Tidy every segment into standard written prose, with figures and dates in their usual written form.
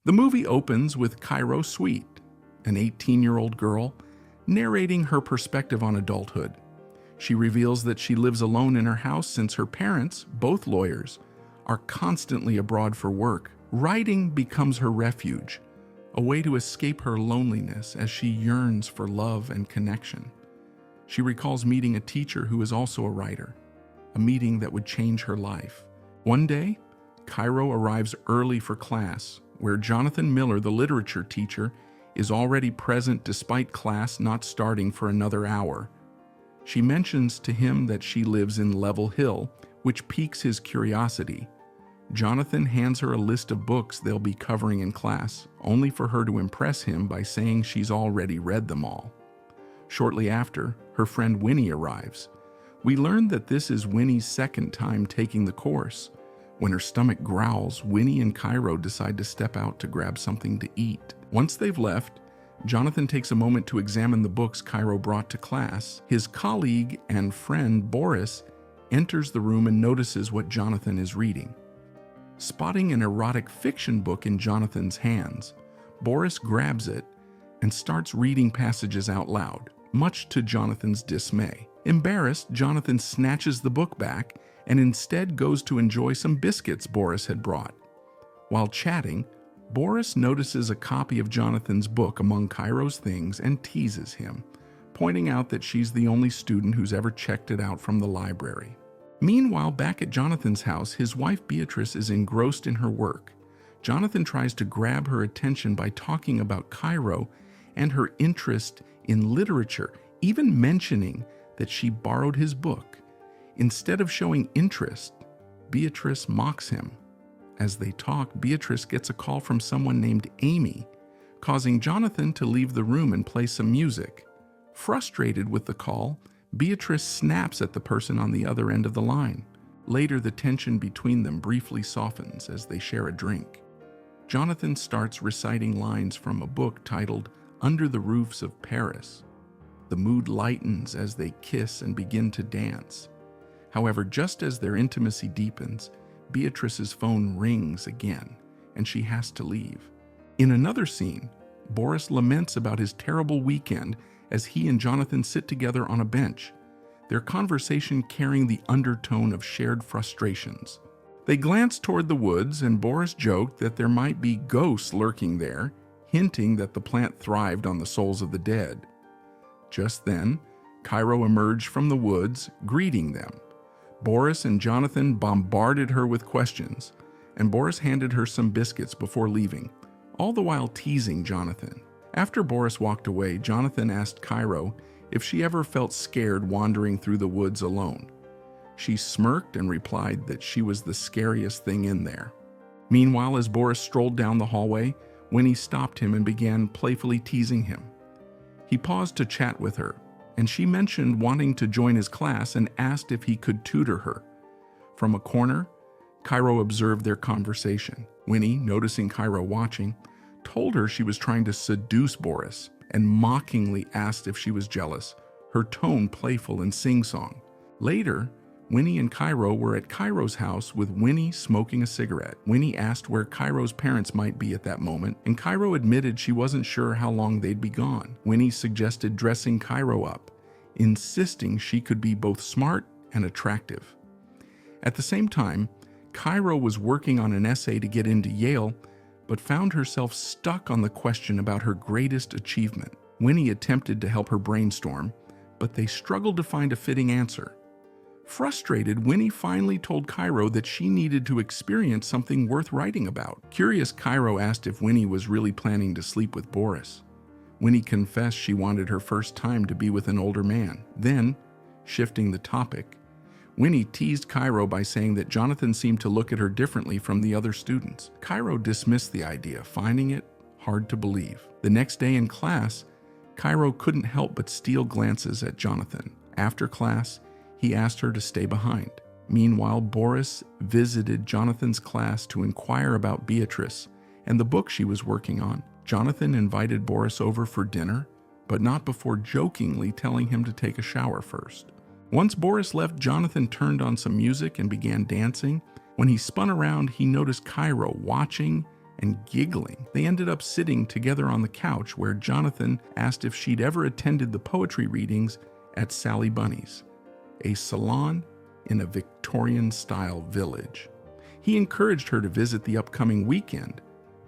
The movie opens with Cairo Sweet, an 18-year-old girl, narrating her perspective on adulthood. She reveals that she lives alone in her house since her parents, both lawyers, are constantly abroad for work. Writing becomes her refuge, a way to escape her loneliness as she yearns for love and connection. She recalls meeting a teacher who is also a writer, a meeting that would change her life. One day, Cairo arrives early for class, where Jonathan Miller, the literature teacher, is already present despite class not starting for another hour. She mentions to him that she lives in Level Hill, which piques his curiosity. Jonathan hands her a list of books they'll be covering in class, only for her to impress him by saying she's already read them all. Shortly after, her friend Winnie arrives. We learn that this is Winnie's second time taking the course. When her stomach growls, Winnie and Cairo decide to step out to grab something to eat. Once they've left, Jonathan takes a moment to examine the books Cairo brought to class. His colleague and friend Boris enters the room and notices what Jonathan is reading. Spotting an erotic fiction book in Jonathan's hands, Boris grabs it and starts reading passages out loud, much to Jonathan's dismay. Embarrassed, Jonathan snatches the book back and instead goes to enjoy some biscuits Boris had brought. While chatting, Boris notices a copy of Jonathan's book among Cairo's things and teases him, pointing out that she's the only student who's ever checked it out from the library. Meanwhile, back at Jonathan's house, his wife Beatrice is engrossed in her work. Jonathan tries to grab her attention by talking about Cairo and her interest in literature, even mentioning that she borrowed his book. Instead of showing interest, Beatrice mocks him. As they talk, Beatrice gets a call from someone named Amy, causing Jonathan to leave the room and play some music. Frustrated with the call, Beatrice snaps at the person on the other end of the line. Later, the tension between them briefly softens as they share a drink. Jonathan starts reciting lines from a book titled Under the Roofs of Paris. The mood lightens as they kiss and begin to dance. However, just as their intimacy deepens, Beatrice's phone rings again, and she has to leave. In another scene, Boris laments about his terrible weekend as he and Jonathan sit together on a bench, their conversation carrying the undertone of shared frustrations. They glance toward the woods, and Boris joked that there might be ghosts lurking there, hinting that the plant thrived on the souls of the dead. Just then, Cairo emerged from the woods, greeting them. Boris and Jonathan bombarded her with questions, and Boris handed her some biscuits before leaving, all the while teasing Jonathan. After Boris walked away, Jonathan asked Cairo if she ever felt scared wandering through the woods alone. She smirked and replied that she was the scariest thing in there. Meanwhile, as Boris strolled down the hallway, Winnie stopped him and began playfully teasing him. He paused to chat with her, and she mentioned wanting to join his class and asked if he could tutor her. From a corner, Cairo observed their conversation. Winnie, noticing Cairo watching, told her she was trying to seduce Boris and mockingly asked if she was jealous, her tone playful and sing-song. Later, Winnie and Cairo were at Cairo's house with Winnie smoking a cigarette. Winnie asked where Cairo's parents might be at that moment, and Cairo admitted she wasn't sure how long they'd be gone. Winnie suggested dressing Cairo up, insisting she could be both smart and attractive. At the same time, Cairo was working on an essay to get into Yale, but found herself stuck on the question about her greatest achievement. Winnie attempted to help her brainstorm, but they struggled to find a fitting answer. Frustrated, Winnie finally told Cairo that she needed to experience something worth writing about. Curious, Cairo asked if Winnie was really planning to sleep with Boris. Winnie confessed she wanted her first time to be with an older man. Then, shifting the topic, Winnie teased Cairo by saying that Jonathan seemed to look at her differently from the other students. Cairo dismissed the idea, finding it hard to believe. The next day in class, Cairo couldn't help but steal glances at Jonathan. After class, he asked her to stay behind. Meanwhile, Boris visited Jonathan's class to inquire about Beatrice and the book she was working on. Jonathan invited Boris over for dinner, but not before jokingly telling him to take a shower first. Once Boris left, Jonathan turned on some music and began dancing. When he spun around, he noticed Cairo watching and giggling. They ended up sitting together on the couch where Jonathan asked if she'd ever attended the poetry readings at Sally Bunny's, a salon in a Victorian-style village. He encouraged her to visit the upcoming weekend,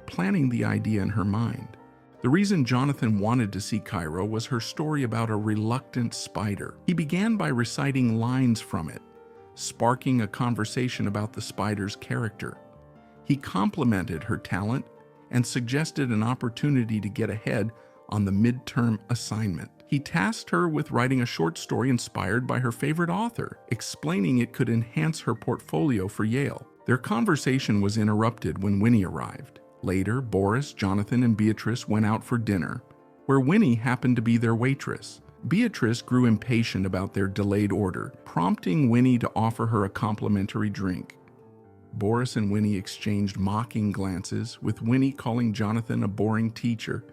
planning the idea in her mind. The reason Jonathan wanted to see Cairo was her story about a reluctant spider. He began by reciting lines from it, sparking a conversation about the spider's character. He complimented her talent and suggested an opportunity to get ahead on the midterm assignment. He tasked her with writing a short story inspired by her favorite author, explaining it could enhance her portfolio for Yale. Their conversation was interrupted when Winnie arrived. Later, Boris, Jonathan, and Beatrice went out for dinner, where Winnie happened to be their waitress. Beatrice grew impatient about their delayed order, prompting Winnie to offer her a complimentary drink. Boris and Winnie exchanged mocking glances, with Winnie calling Jonathan a boring teacher,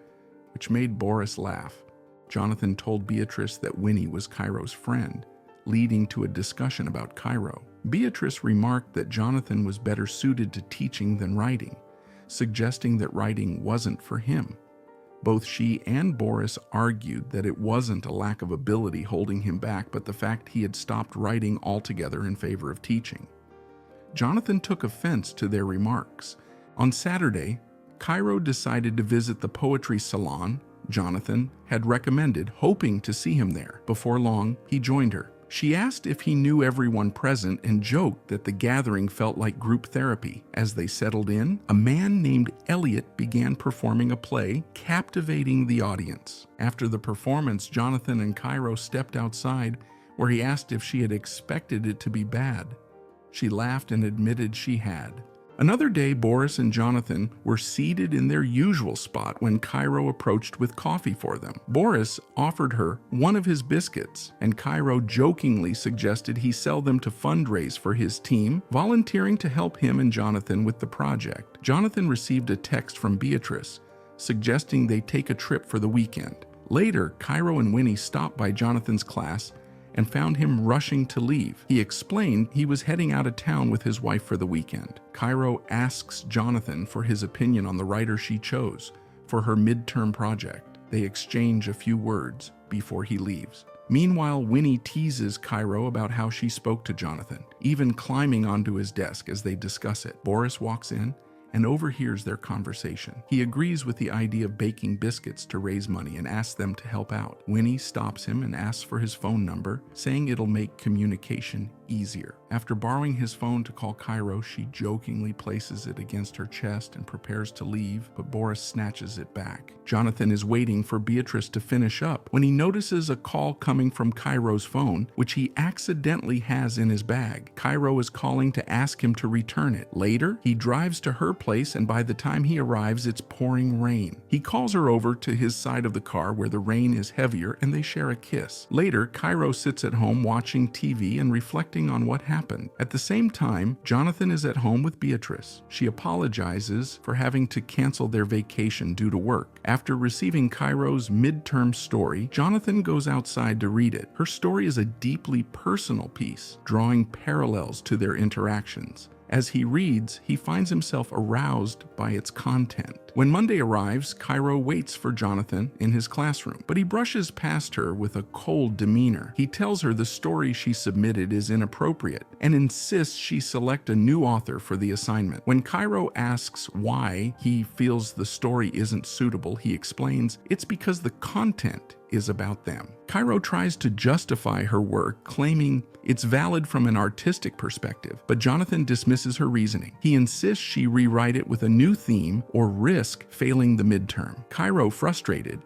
which made Boris laugh. Jonathan told Beatrice that Winnie was Cairo's friend, leading to a discussion about Cairo. Beatrice remarked that Jonathan was better suited to teaching than writing, suggesting that writing wasn't for him. Both she and Boris argued that it wasn't a lack of ability holding him back, but the fact he had stopped writing altogether in favor of teaching. Jonathan took offense to their remarks. On Saturday, Cairo decided to visit the poetry salon Jonathan had recommended, hoping to see him there. Before long, he joined her. She asked if he knew everyone present and joked that the gathering felt like group therapy. As they settled in, a man named Elliot began performing a play, captivating the audience. After the performance, Jonathan and Cairo stepped outside, where he asked if she had expected it to be bad. She laughed and admitted she had. Another day, Boris and Jonathan were seated in their usual spot when Cairo approached with coffee for them. Boris offered her one of his biscuits, and Cairo jokingly suggested he sell them to fundraise for his team, volunteering to help him and Jonathan with the project. Jonathan received a text from Beatrice, suggesting they take a trip for the weekend. Later, Cairo and Winnie stopped by Jonathan's class and found him rushing to leave. He explained he was heading out of town with his wife for the weekend. Cairo asks Jonathan for his opinion on the writer she chose for her midterm project. They exchange a few words before he leaves. Meanwhile, Winnie teases Cairo about how she spoke to Jonathan, even climbing onto his desk as they discuss it. Boris walks in and overhears their conversation. He agrees with the idea of baking biscuits to raise money and asks them to help out. Winnie stops him and asks for his phone number, saying it'll make communication easier. After borrowing his phone to call Cairo, she jokingly places it against her chest and prepares to leave, but Boris snatches it back. Jonathan is waiting for Beatrice to finish up when he notices a call coming from Cairo's phone, which he accidentally has in his bag. Cairo is calling to ask him to return it. Later, he drives to her place, and by the time he arrives, it's pouring rain. He calls her over to his side of the car where the rain is heavier, and they share a kiss. Later, Cairo sits at home watching TV and reflecting on what happened. At the same time, Jonathan is at home with Beatrice. She apologizes for having to cancel their vacation due to work. After receiving Cairo's midterm story, Jonathan goes outside to read it. Her story is a deeply personal piece, drawing parallels to their interactions. As he reads, he finds himself aroused by its content. When Monday arrives, Cairo waits for Jonathan in his classroom, but he brushes past her with a cold demeanor. He tells her the story she submitted is inappropriate and insists she select a new author for the assignment. When Cairo asks why he feels the story isn't suitable, he explains it's because the content is about them. Cairo tries to justify her work, claiming it's valid from an artistic perspective, but Jonathan dismisses her reasoning. He insists she rewrite it with a new theme or risk failing the midterm. Cairo, frustrated,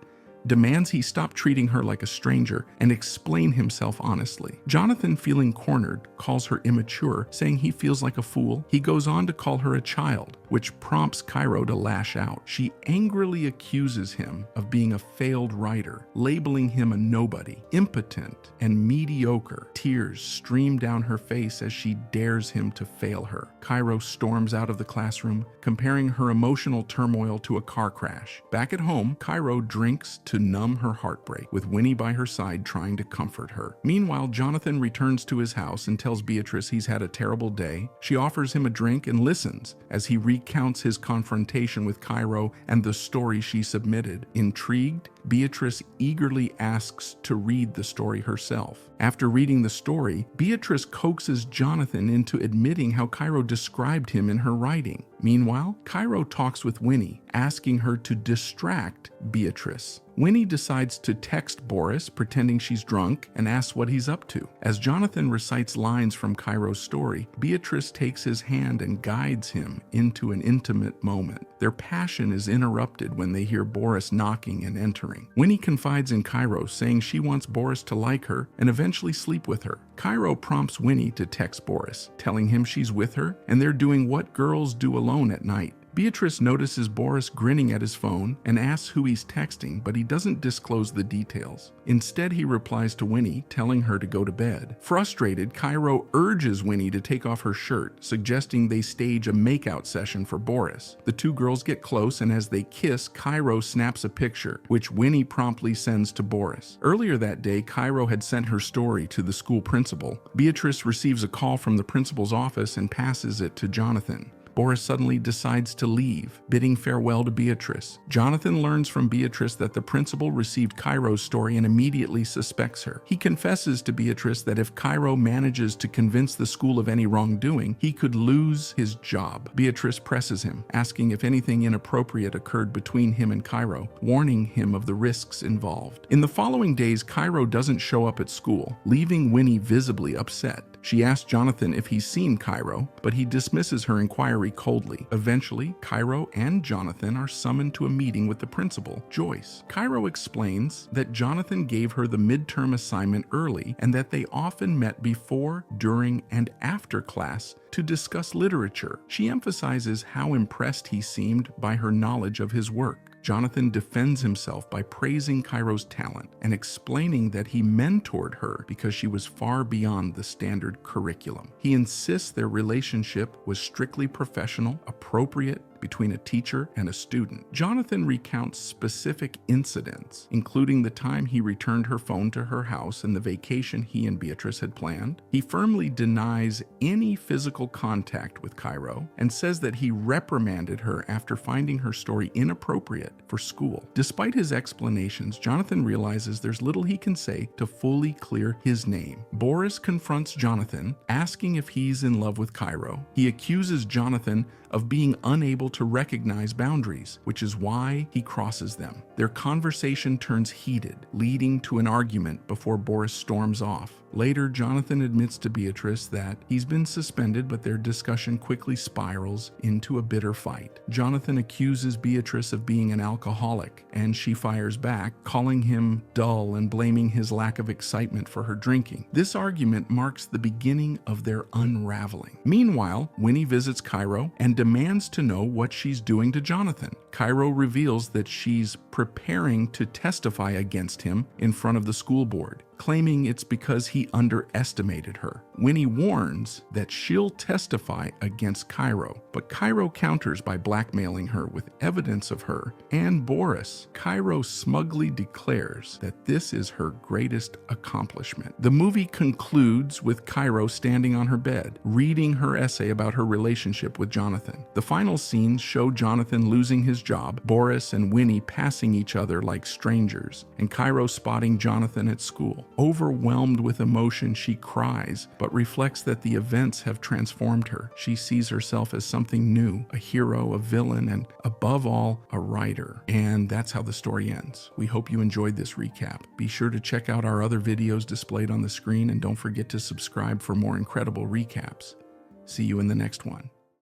demands he stop treating her like a stranger and explain himself honestly. Jonathan, feeling cornered, calls her immature, saying he feels like a fool. He goes on to call her a child, which prompts Cairo to lash out. She angrily accuses him of being a failed writer, labeling him a nobody, impotent, and mediocre. Tears stream down her face as she dares him to fail her. Cairo storms out of the classroom, comparing her emotional turmoil to a car crash. Back at home, Cairo drinks to numb her heartbreak, with Winnie by her side trying to comfort her. Meanwhile, Jonathan returns to his house and tells Beatrice he's had a terrible day. She offers him a drink and listens as he recounts his confrontation with Cairo and the story she submitted. Intrigued, Beatrice eagerly asks to read the story herself. After reading the story, Beatrice coaxes Jonathan into admitting how Cairo described him in her writing. Meanwhile, Cairo talks with Winnie, asking her to distract Beatrice. Winnie decides to text Boris, pretending she's drunk, and asks what he's up to. As Jonathan recites lines from Cairo's story, Beatrice takes his hand and guides him into an intimate moment. Their passion is interrupted when they hear Boris knocking and entering. Winnie confides in Cairo, saying she wants Boris to like her and eventually sleep with her. Cairo prompts Winnie to text Boris, telling him she's with her and they're doing what girls do alone at night. Beatrice notices Boris grinning at his phone and asks who he's texting, but he doesn't disclose the details. Instead, he replies to Winnie, telling her to go to bed. Frustrated, Cairo urges Winnie to take off her shirt, suggesting they stage a makeout session for Boris. The two girls get close, and as they kiss, Cairo snaps a picture, which Winnie promptly sends to Boris. Earlier that day, Cairo had sent her story to the school principal. Beatrice receives a call from the principal's office and passes it to Jonathan. Boris suddenly decides to leave, bidding farewell to Beatrice. Jonathan learns from Beatrice that the principal received Cairo's story and immediately suspects her. He confesses to Beatrice that if Cairo manages to convince the school of any wrongdoing, he could lose his job. Beatrice presses him, asking if anything inappropriate occurred between him and Cairo, warning him of the risks involved. In the following days, Cairo doesn't show up at school, leaving Winnie visibly upset. She asks Jonathan if he's seen Cairo, but he dismisses her inquiry coldly. Eventually, Cairo and Jonathan are summoned to a meeting with the principal, Joyce. Cairo explains that Jonathan gave her the midterm assignment early and that they often met before, during, and after class to discuss literature. She emphasizes how impressed he seemed by her knowledge of his work. Jonathan defends himself by praising Cairo's talent and explaining that he mentored her because she was far beyond the standard curriculum. He insists their relationship was strictly professional, appropriate, between a teacher and a student. Jonathan recounts specific incidents, including the time he returned her phone to her house and the vacation he and Beatrice had planned. He firmly denies any physical contact with Cairo and says that he reprimanded her after finding her story inappropriate for school. Despite his explanations, Jonathan realizes there's little he can say to fully clear his name. Boris confronts Jonathan, asking if he's in love with Cairo. He accuses Jonathan of being unable to recognize boundaries, which is why he crosses them. Their conversation turns heated, leading to an argument before Boris storms off. Later, Jonathan admits to Beatrice that he's been suspended, but their discussion quickly spirals into a bitter fight. Jonathan accuses Beatrice of being an alcoholic, and she fires back, calling him dull and blaming his lack of excitement for her drinking. This argument marks the beginning of their unraveling. Meanwhile, Winnie visits Cairo and demands to know what she's doing to Jonathan. Cairo reveals that she's preparing to testify against him in front of the school board, claiming it's because he underestimated her. Winnie warns that she'll testify against Cairo, but Cairo counters by blackmailing her with evidence of her and Boris. Cairo smugly declares that this is her greatest accomplishment. The movie concludes with Cairo standing on her bed, reading her essay about her relationship with Jonathan. The final scenes show Jonathan losing his job, Boris and Winnie passing each other like strangers, and Cairo spotting Jonathan at school. Overwhelmed with emotion, she cries, but reflects that the events have transformed her. She sees herself as something new, a hero, a villain, and above all, a writer. And that's how the story ends. We hope you enjoyed this recap. Be sure to check out our other videos displayed on the screen, and don't forget to subscribe for more incredible recaps. See you in the next one.